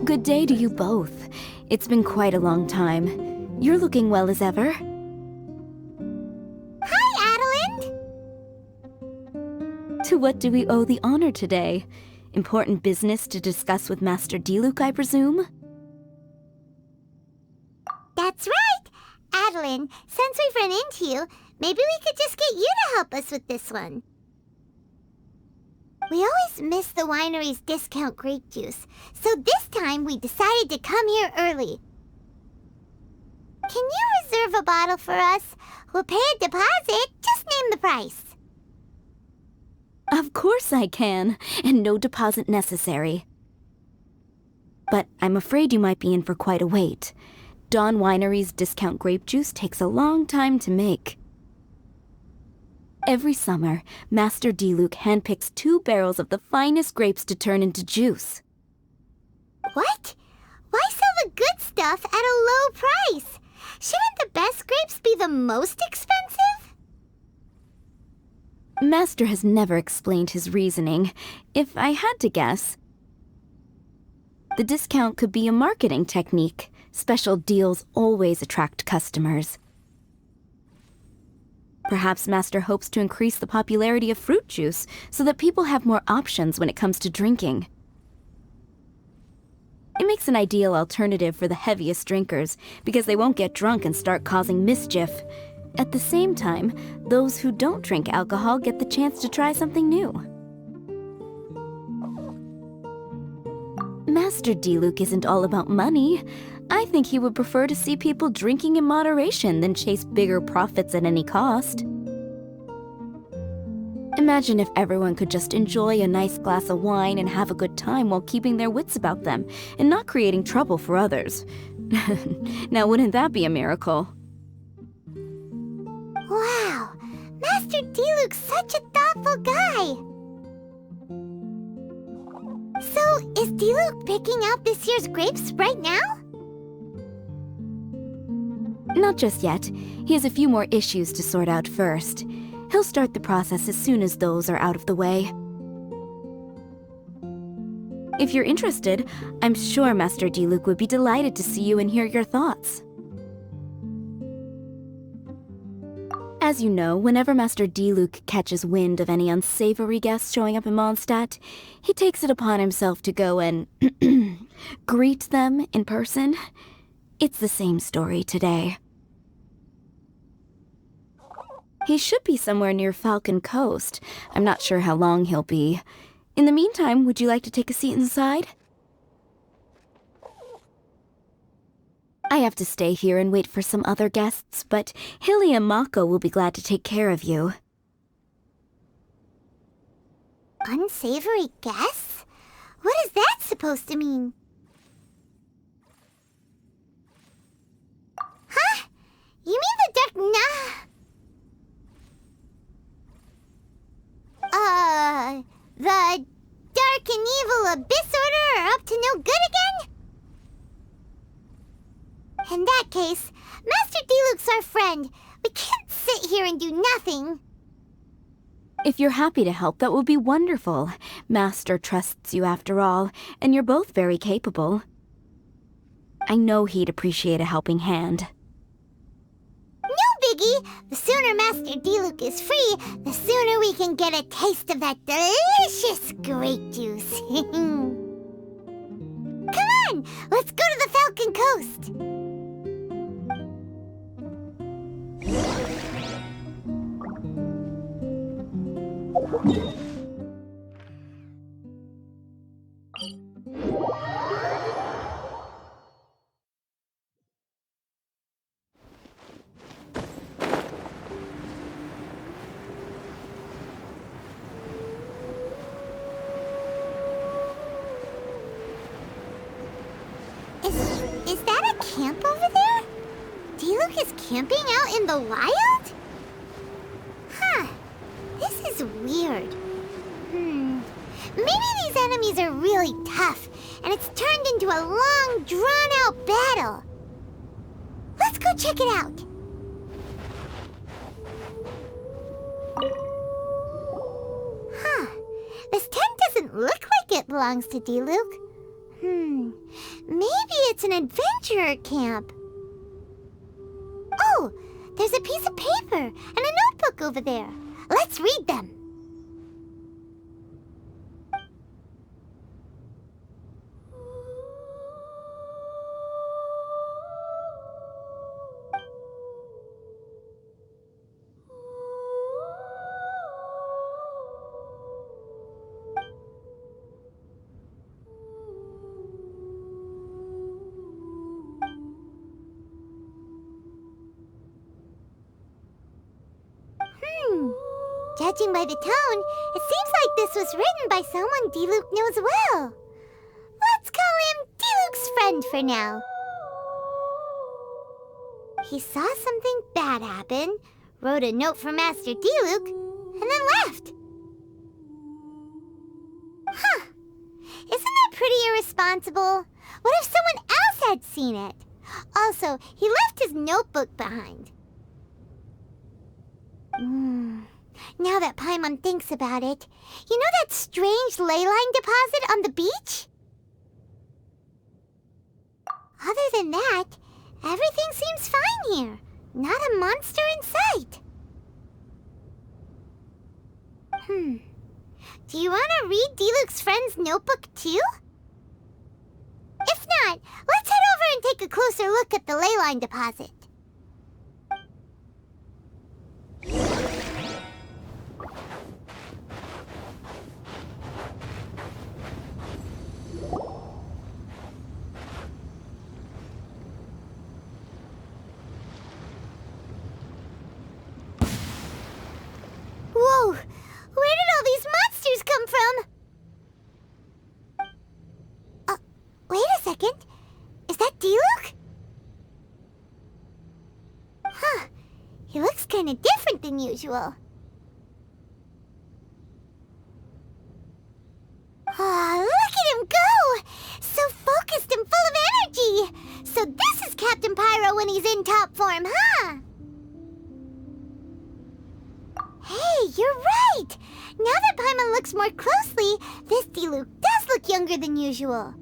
Good day to you both. It's been quite a long time. You're looking well as ever. Hi, Adelind! To what do we owe the honor today? Important business to discuss with Master Diluc, I presume? That's right! Adelind, since we've run into you, maybe we could just get you to help us with this one. We always miss the winery's discount grape juice, so this time we decided to come here early. Can you reserve a bottle for us? We'll pay a deposit, just name the price. Of course I can, and no deposit necessary. But I'm afraid you might be in for quite a wait. Dawn Winery's discount grape juice takes a long time to make. Every summer, Master Diluc handpicks 2 barrels of the finest grapes to turn into juice. What? Why sell the good stuff at a low price? Shouldn't the best grapes be the most expensive? Master has never explained his reasoning. If I had to guess, the discount could be a marketing technique. Special deals always attract customers. Perhaps Master hopes to increase the popularity of fruit juice so that people have more options when it comes to drinking. It makes an ideal alternative for the heaviest drinkers because they won't get drunk and start causing mischief. At the same time, those who don't drink alcohol get the chance to try something new. Master Diluc isn't all about money. I think he would prefer to see people drinking in moderation than chase bigger profits at any cost. Imagine if everyone could just enjoy a nice glass of wine and have a good time while keeping their wits about them and not creating trouble for others. Now, wouldn't that be a miracle? Wow, Master Diluc's such a thoughtful guy. So, is Diluc picking out this year's grapes right now? Not just yet. He has a few more issues to sort out first. He'll start the process as soon as those are out of the way. If you're interested, I'm sure Master Diluc would be delighted to see you and hear your thoughts. As you know, whenever Master Diluc catches wind of any unsavory guests showing up in Mondstadt, he takes it upon himself to go and greet them in person. It's the same story today. He should be somewhere near Falcon Coast. I'm not sure how long he'll be. In the meantime, would you like to take a seat inside? I have to stay here and wait for some other guests, but Hilly and Mako will be glad to take care of you. Unsavory guests? What is that supposed to mean? Huh? You mean the the Dark and Evil Abyss Order are up to no good again? In that case, Master Diluc's our friend. We can't sit here and do nothing. If you're happy to help, that would be wonderful. Master trusts you after all, and you're both very capable. I know he'd appreciate a helping hand. No biggie! The sooner Master Diluc is free, the sooner we can get a taste of that delicious grape juice. Come on! Let's go to the Falcon Coast! Is that a camp over there? Diluc is camping out in the wild? Huh. This is weird. Maybe these enemies are really tough, and it's turned into a long, drawn-out battle. Let's go check it out. Huh. This tent doesn't look like it belongs to Diluc. maybe it's an adventurer camp. Oh, there's a piece of paper and a notebook over there. Let's read them. Judging by the tone, it seems like this was written by someone Diluc knows well. Let's call him Diluc's friend for now. He saw something bad happen, wrote a note for Master Diluc, and then left. Huh. Isn't that pretty irresponsible? What if someone else had seen it? Also, he left his notebook behind. Now that Paimon thinks about it, you know that strange ley line deposit on the beach? Other than that, everything seems fine here. Not a monster in sight. Do you want to read Diluc's friend's notebook too? If not, let's head over and take a closer look at the ley line deposit. Whoa! Where did all these monsters come from? Wait a second. Is that Diluc? Huh. He looks kind of different than usual. Look at him go! So focused and full of energy! So this is Captain Pyro when he's in top form, huh? Hey, you're right! Now that Paimon looks more closely, this Diluc does look younger than usual.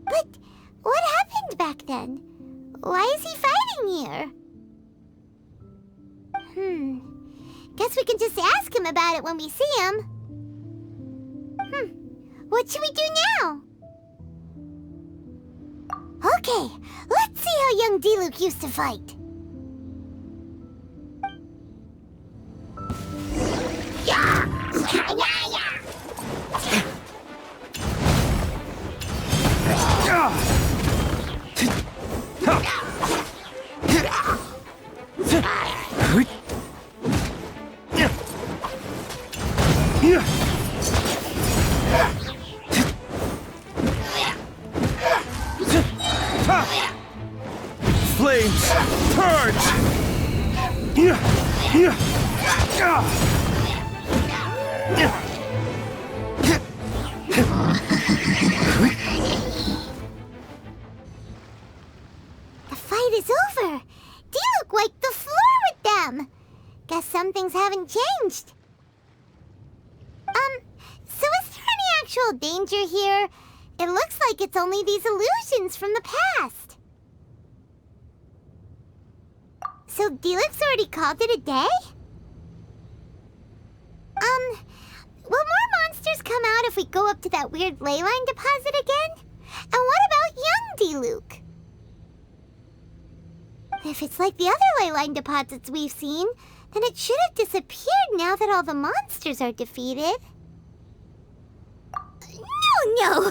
But what happened back then? Why is he fighting here? Guess we can just ask him about it when we see him. What should we do now? Okay, let's see how young Diluc used to fight. Flames, purge! The fight is over. Diluc wiped the floor with them. Guess some things haven't changed. So is there any actual danger here? It looks like it's only these illusions from the past. So Diluc's already called it a day? Will more monsters come out if we go up to that weird ley line deposit again? And what about young Diluc? If it's like the other ley line deposits we've seen, then it should have disappeared now that all the monsters are defeated. No!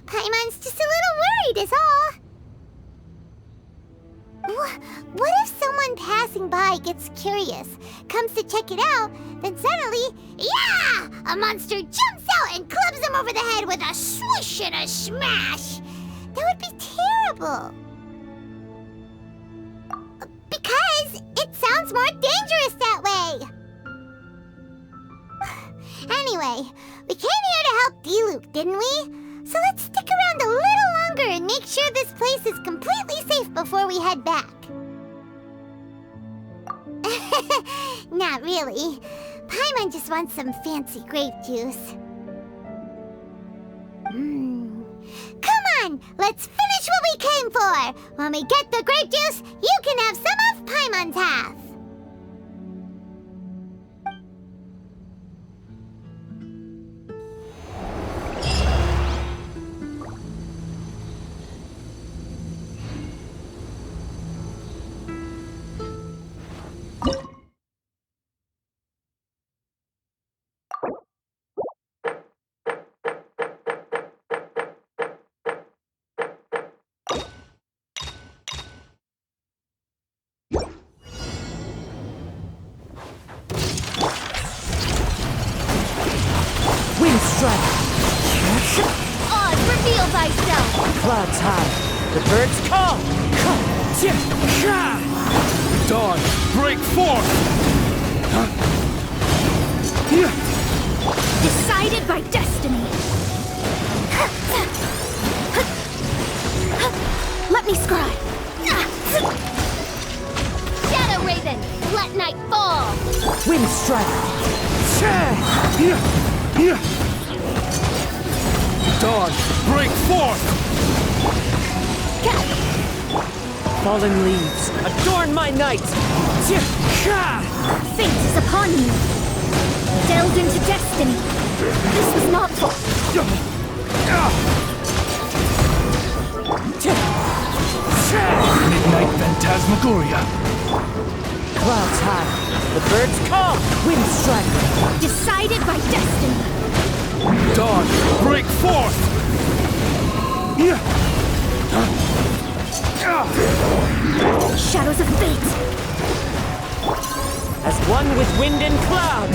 Paimon's just a little worried is all. What if someone passing by gets curious, comes to check it out, then suddenly, yeah! A monster jumps out and clubs him over the head with a swoosh and a smash! That would be terrible. Because it sounds more dangerous that way. Anyway, we came here to help Diluc, didn't we? So let's stick around a little longer and make sure this place is completely safe before we head back. Not really. Paimon just wants some fancy grape juice. let's finish what we came for! When we get the grape juice, you can have some of Paimon's half! Oz, reveal thyself! Clouds high, the birds call! Dawn, break forth! Decided by destiny! Let me scry! Shadow Raven, let night fall! Wind striker! Dawn, break forth! Fallen leaves, adorn my night! Fate is upon you! Delved into destiny! This was not for... Midnight Phantasmagoria! Clouds high, the birds call! Wind striker! Decided by destiny! Dawn, break forth! Shadows of fate! As one with wind and cloud!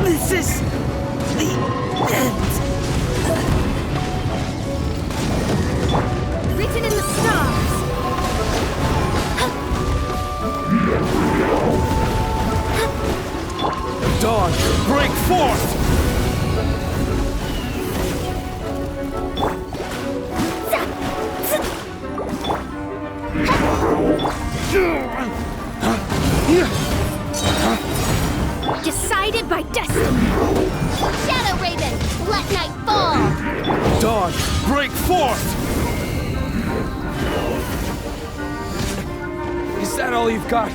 This is the end! Written in the stars! Dawn, break forth! Decided by destiny! Shadow Raven, let night fall! Dawn, break forth! Is that all you've got?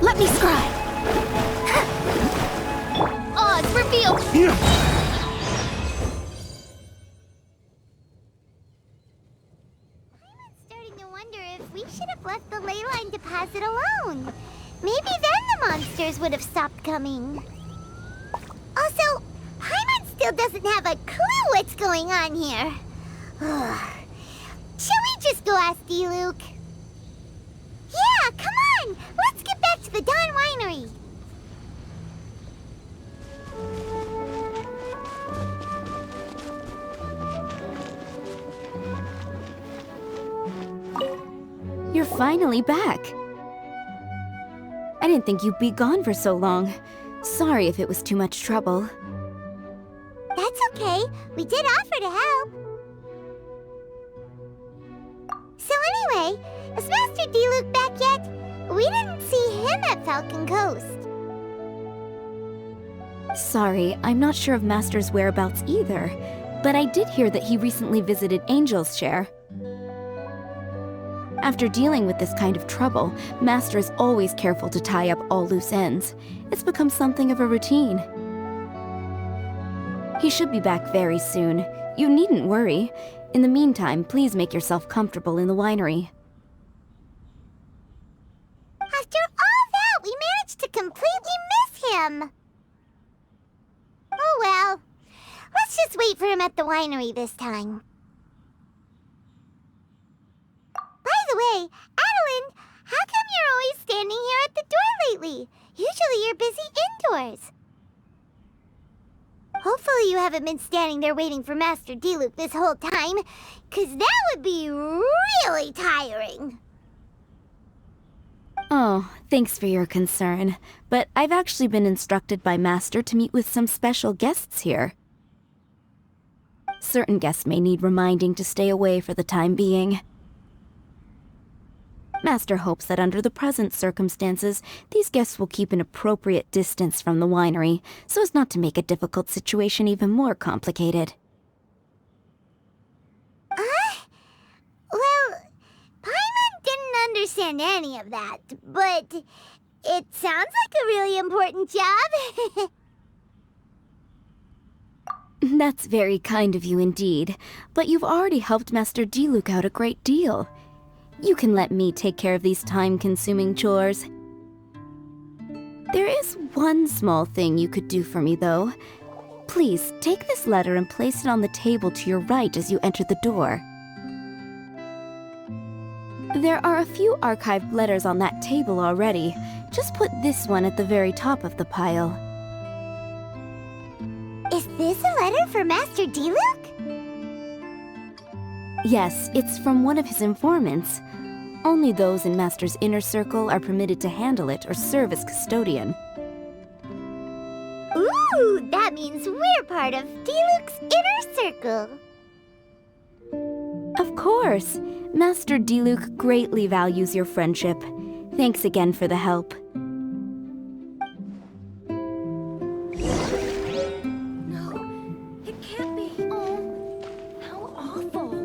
Let me scry! Oz, reveal! Starting to wonder if we should have left the ley line deposit alone. Maybe then the monsters would have stopped coming. Also, Paimon still doesn't have a clue what's going on here. Shall we just go ask Diluc? Yeah, come on! Let's get back to the Dawn Winery. You're finally back. I didn't think you'd be gone for so long. Sorry if it was too much trouble. That's okay. We did offer to help. So anyway, is Master Diluc back yet? We didn't see him at Falcon Coast. Sorry, I'm not sure of Master's whereabouts either, but I did hear that he recently visited Angel's Share. After dealing with this kind of trouble, Master is always careful to tie up all loose ends. It's become something of a routine. He should be back very soon. You needn't worry. In the meantime, please make yourself comfortable in the winery. After all that, we managed to completely miss him. Oh well. Let's just wait for him at the winery this time. By the way, Adeline, how come you're always standing here at the door lately? Usually you're busy indoors. Hopefully you haven't been standing there waiting for Master Diluc this whole time, 'cause that would be really tiring. Oh, thanks for your concern. But I've actually been instructed by Master to meet with some special guests here. Certain guests may need reminding to stay away for the time being. Master hopes that under the present circumstances, these guests will keep an appropriate distance from the winery, so as not to make a difficult situation even more complicated. Well, Paimon didn't understand any of that, but it sounds like a really important job. That's very kind of you indeed, but you've already helped Master Diluc out a great deal. You can let me take care of these time-consuming chores. There is one small thing you could do for me, though. Please, take this letter and place it on the table to your right as you enter the door. There are a few archived letters on that table already. Just put this one at the very top of the pile. Is this a letter for Master Diluc? Yes, it's from one of his informants. Only those in Master's inner circle are permitted to handle it or serve as custodian. Ooh, that means we're part of Diluc's inner circle. Of course. Master Diluc greatly values your friendship. Thanks again for the help. It can't be. Oh, how awful.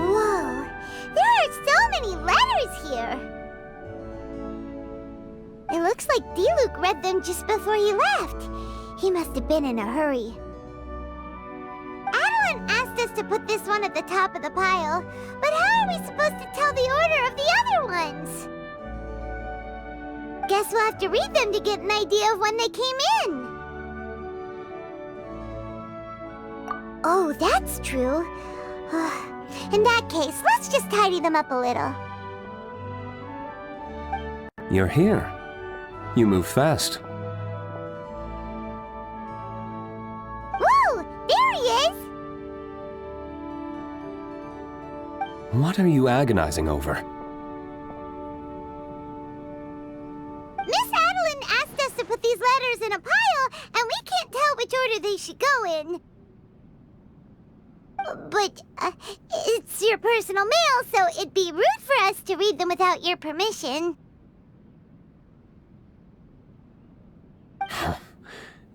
Whoa, there are so many letters here. It looks like Diluc read them just before he left. He must have been in a hurry. Adeline asked us to put this one at the top of the pile, but how are we supposed to tell the order of the other ones? Guess we'll have to read them to get an idea of when they came in. Oh, that's true. In that case, let's just tidy them up a little. You're here. You move fast. Woo! There he is! What are you agonizing over? Miss Adeline asked us to put these letters in a pile, and we can't tell which order they should go in. But, it's your personal mail, so it'd be rude for us to read them without your permission.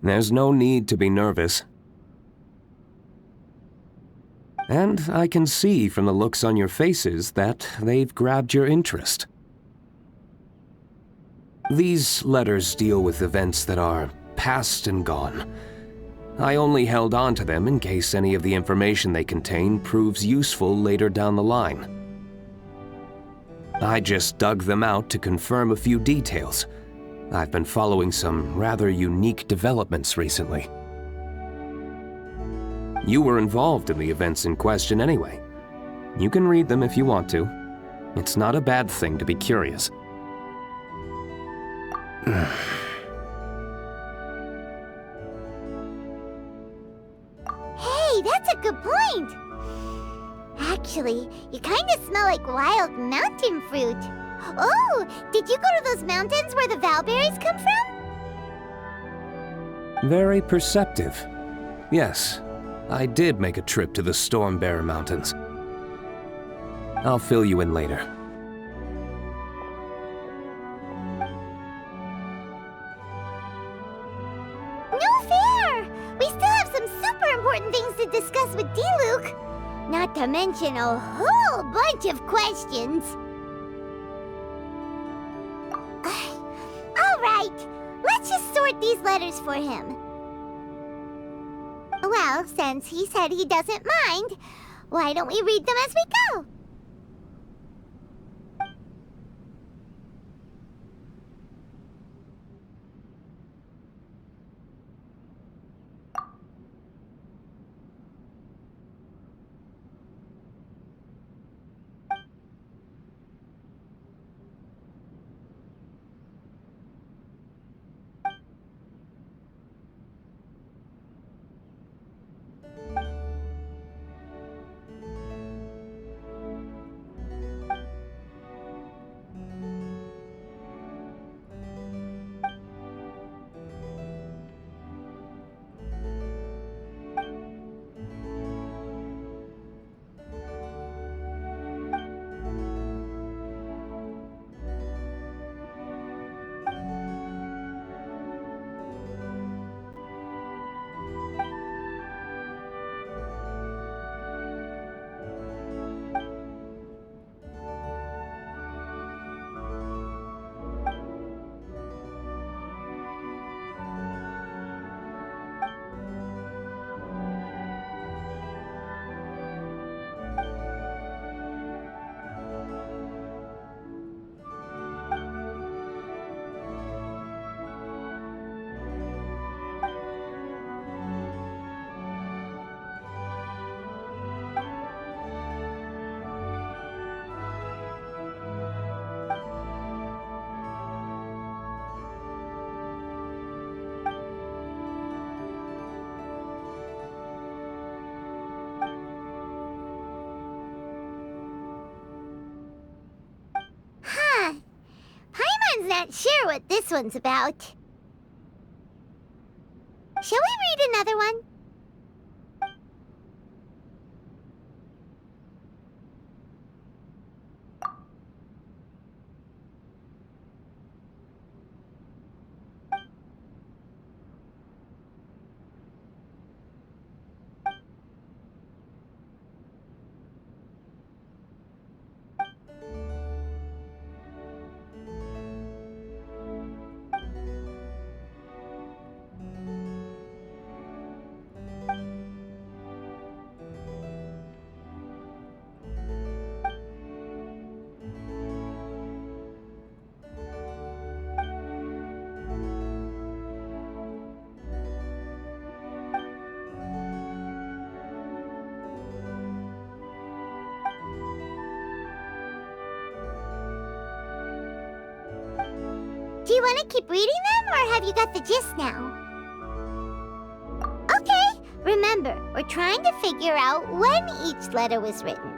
There's no need to be nervous. And I can see from the looks on your faces that they've grabbed your interest. These letters deal with events that are past and gone. I only held on to them in case any of the information they contain proves useful later down the line. I just dug them out to confirm a few details. I've been following some rather unique developments recently. You were involved in the events in question anyway. You can read them if you want to. It's not a bad thing to be curious. Hey, that's a good point! Actually, you kind of smell like wild mountain fruit. Oh, did you go to those mountains where the valberries come from? Very perceptive. Yes, I did make a trip to the Stormbearer Mountains. I'll fill you in later. No fair! We still have some super important things to discuss with Diluc. Not to mention a whole bunch of questions. All right, let's just sort these letters for him. Well, since he said he doesn't mind, why don't we read them as we go? sure what this one's about. Shall we read another one? Do you want to keep reading them, or have you got the gist now? Okay, remember, we're trying to figure out when each letter was written.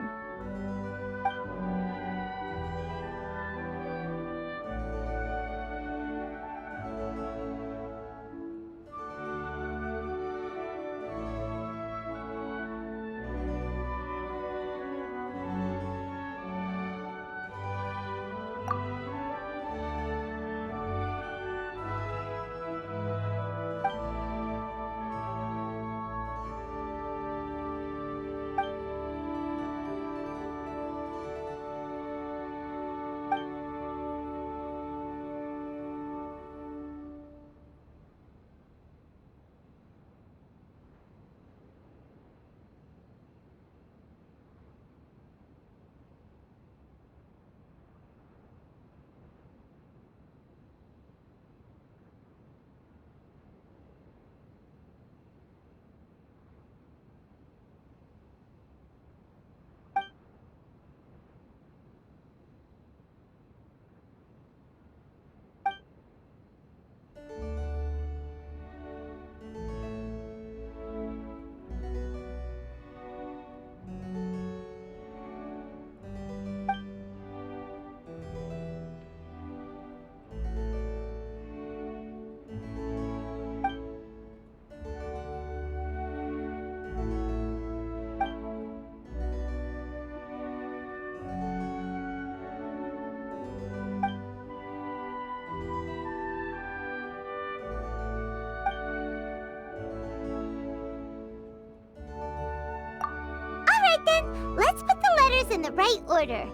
Let's put the letters in the right order.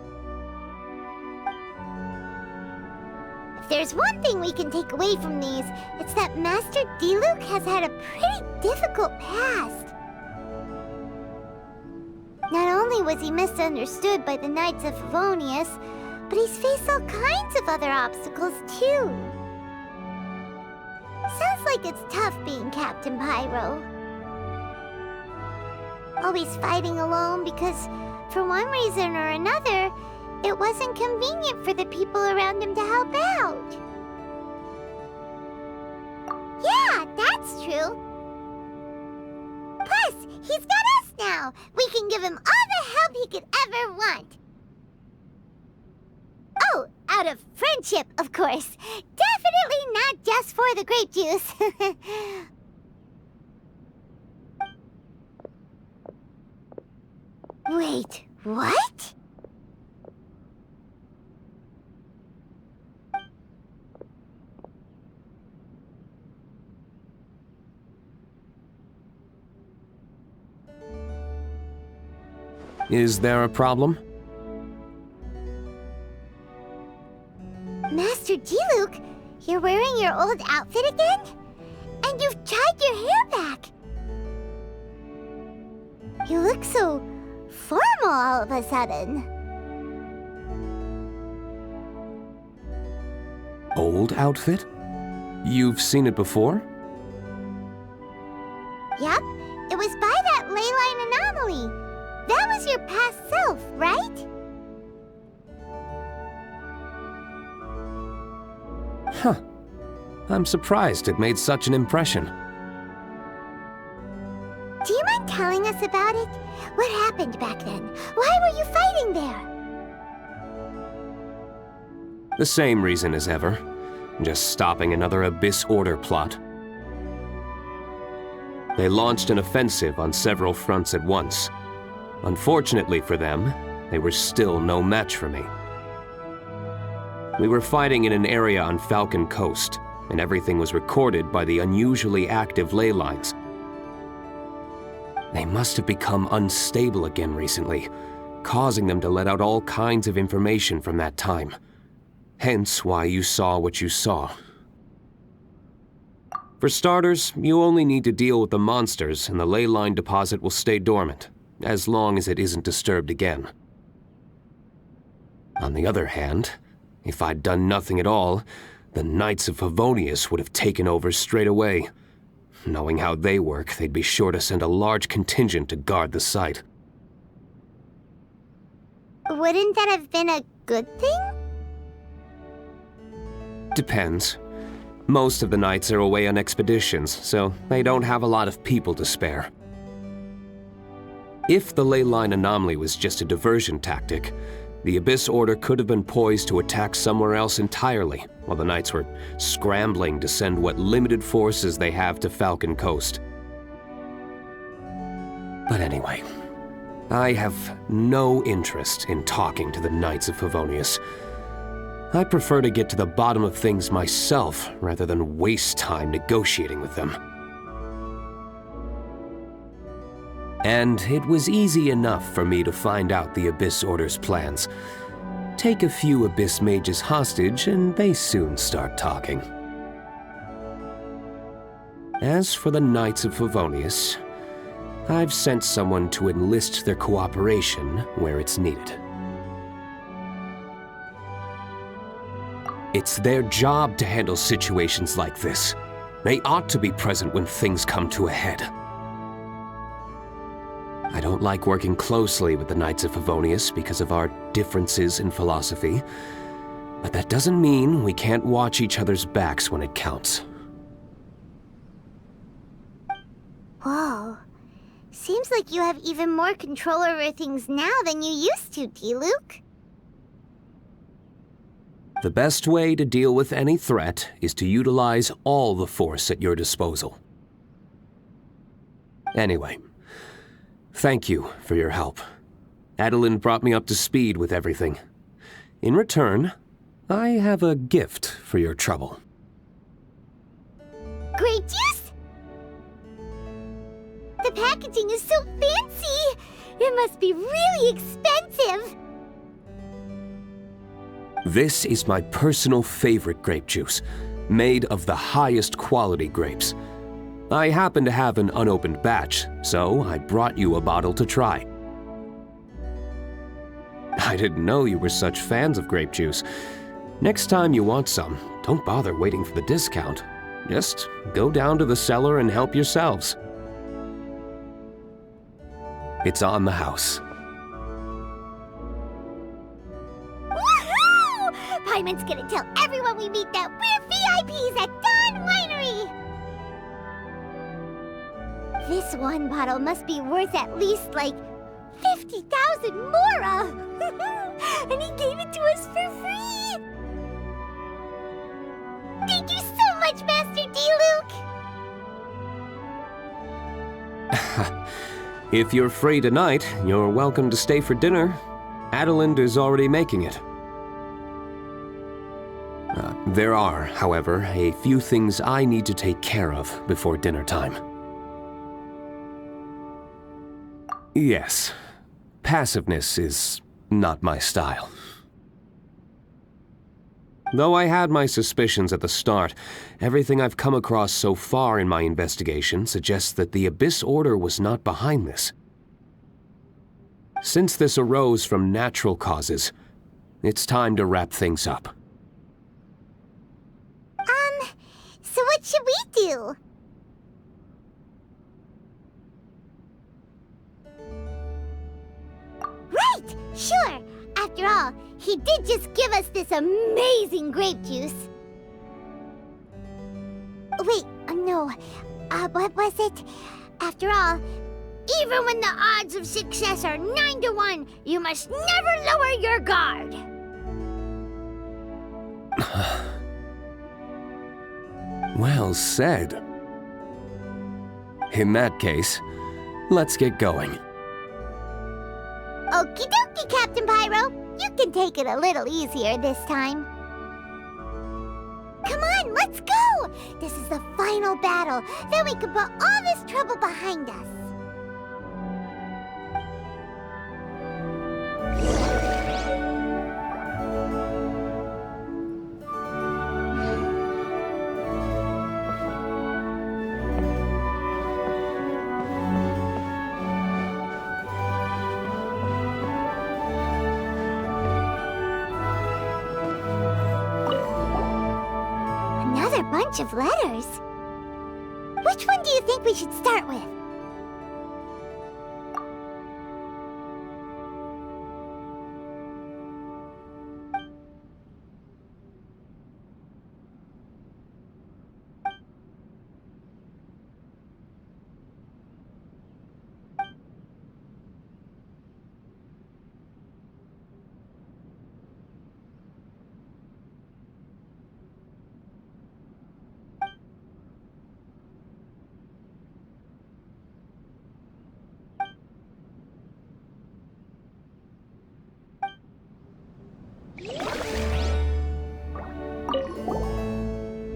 If there's one thing we can take away from these, it's that Master Diluc has had a pretty difficult past. Not only was he misunderstood by the Knights of Favonius, but he's faced all kinds of other obstacles too. Sounds like it's tough being Captain Pyro. Always fighting alone because, for one reason or another, it wasn't convenient for the people around him to help out. Yeah, that's true. Plus, he's got us now. We can give him all the help he could ever want. Oh, out of friendship, of course. Definitely not just for the grape juice. Wait, what? Is there a problem? Master Diluc, you're wearing your old outfit again? And you've tied your hair back. You look so formal all of a sudden. Old outfit? You've seen it before? Yep, it was by that ley line anomaly. That was your past self, right? Huh. I'm surprised it made such an impression. Do you mind telling us about it? What happened back then? Why were you fighting there? The same reason as ever. just stopping another Abyss Order plot. They launched an offensive on several fronts at once. Unfortunately for them, they were still no match for me. We were fighting in an area on Falcon Coast, and everything was recorded by the unusually active ley lines. They must have become unstable again recently, causing them to let out all kinds of information from that time. Hence why you saw what you saw. For starters, you only need to deal with the monsters and the ley line deposit will stay dormant, as long as it isn't disturbed again. On the other hand, if I'd done nothing at all, the Knights of Favonius would have taken over straight away. Knowing how they work, they'd be sure to send a large contingent to guard the site. Wouldn't that have been a good thing? Depends. Most of the Knights are away on expeditions, so they don't have a lot of people to spare. If the ley line anomaly was just a diversion tactic, the Abyss Order could have been poised to attack somewhere else entirely, while the Knights were scrambling to send what limited forces they have to Falcon Coast. But anyway, I have no interest in talking to the Knights of Favonius. I prefer to get to the bottom of things myself, rather than waste time negotiating with them. And it was easy enough for me to find out the Abyss Order's plans. Take a few Abyss Mages hostage and they soon start talking. As for the Knights of Favonius, I've sent someone to enlist their cooperation where it's needed. It's their job to handle situations like this. They ought to be present when things come to a head. I don't like working closely with the Knights of Favonius because of our differences in philosophy, but that doesn't mean we can't watch each other's backs when it counts. Whoa. Seems like you have even more control over things now than you used to, Diluc. The best way to deal with any threat is to utilize all the force at your disposal. Anyway, thank you for your help. Adeline brought me up to speed with everything. In return, I have a gift for your trouble. Grape juice? The packaging is so fancy! It must be really expensive! This is my personal favorite grape juice, made of the highest quality grapes. I happen to have an unopened batch, so I brought you a bottle to try. I didn't know you were such fans of grape juice. Next time you want some, don't bother waiting for the discount. Just go down to the cellar and help yourselves. It's on the house. Woohoo! Paimon's gonna tell everyone we meet that we're VIPs at Dawn Winery! This one bottle must be worth at least, like, 50,000 mora! And he gave it to us for free! Thank you so much, Master Diluc! If you're free tonight, you're welcome to stay for dinner. Adeline is already making it. There are, however, a few things I need to take care of before dinner time. Yes, passiveness is not my style. Though I had my suspicions at the start, everything I've come across so far in my investigation suggests that the Abyss Order was not behind this. Since this arose from natural causes, it's time to wrap things up. So what should we do? Right! Sure! After all, he did just give us this amazing grape juice. Wait, no. What was it? After all, even when the odds of success are 9-1, you must never lower your guard. Well said. In that case, let's get going. Okie dokie, Captain Pyro. You can take it a little easier this time. Come on, let's go! This is the final battle. Then we can put all this trouble behind us. Another bunch of letters. Which one do you think we should start with?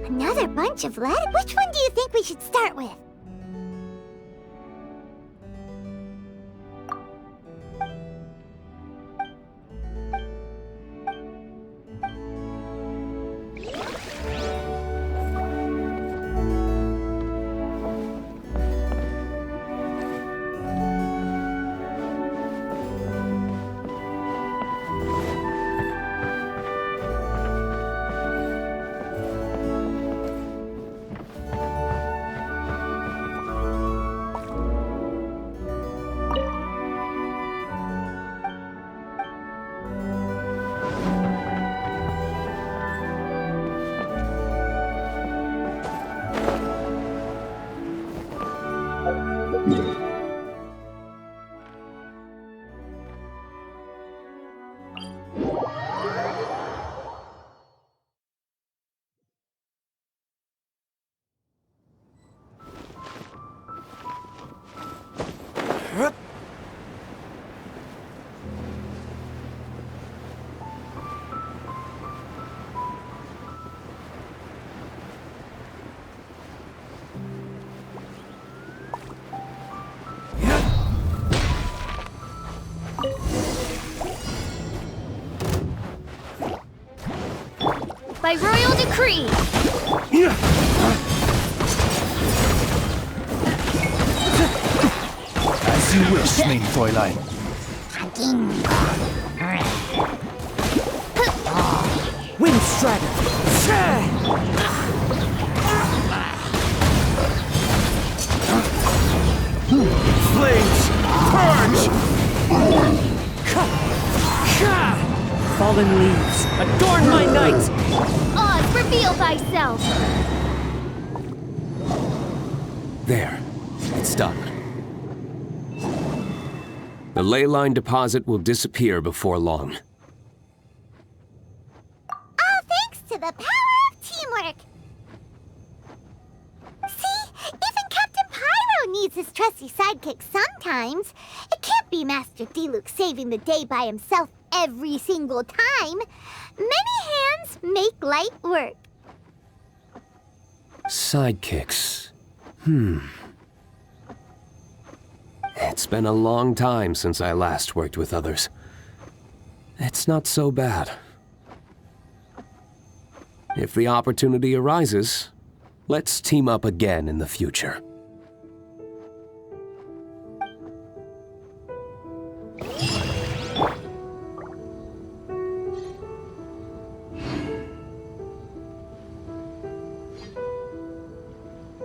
Another bunch of letters? Which one do you think we should start with? By royal decree! As you wish, mein Fräulein. Wind Strider! Flames, purge! Fallen leaves, adorn my night! Oz, reveal thyself! There. It's done. The ley line deposit will disappear before long. All thanks to the power of teamwork. See? Even Captain Pyro needs his trusty sidekick sometimes. It can't be Master Diluc saving the day by himself every single time. Many hands make light work. Sidekicks. It's been a long time since I last worked with others. It's not so bad. If the opportunity arises, let's team up again in the future.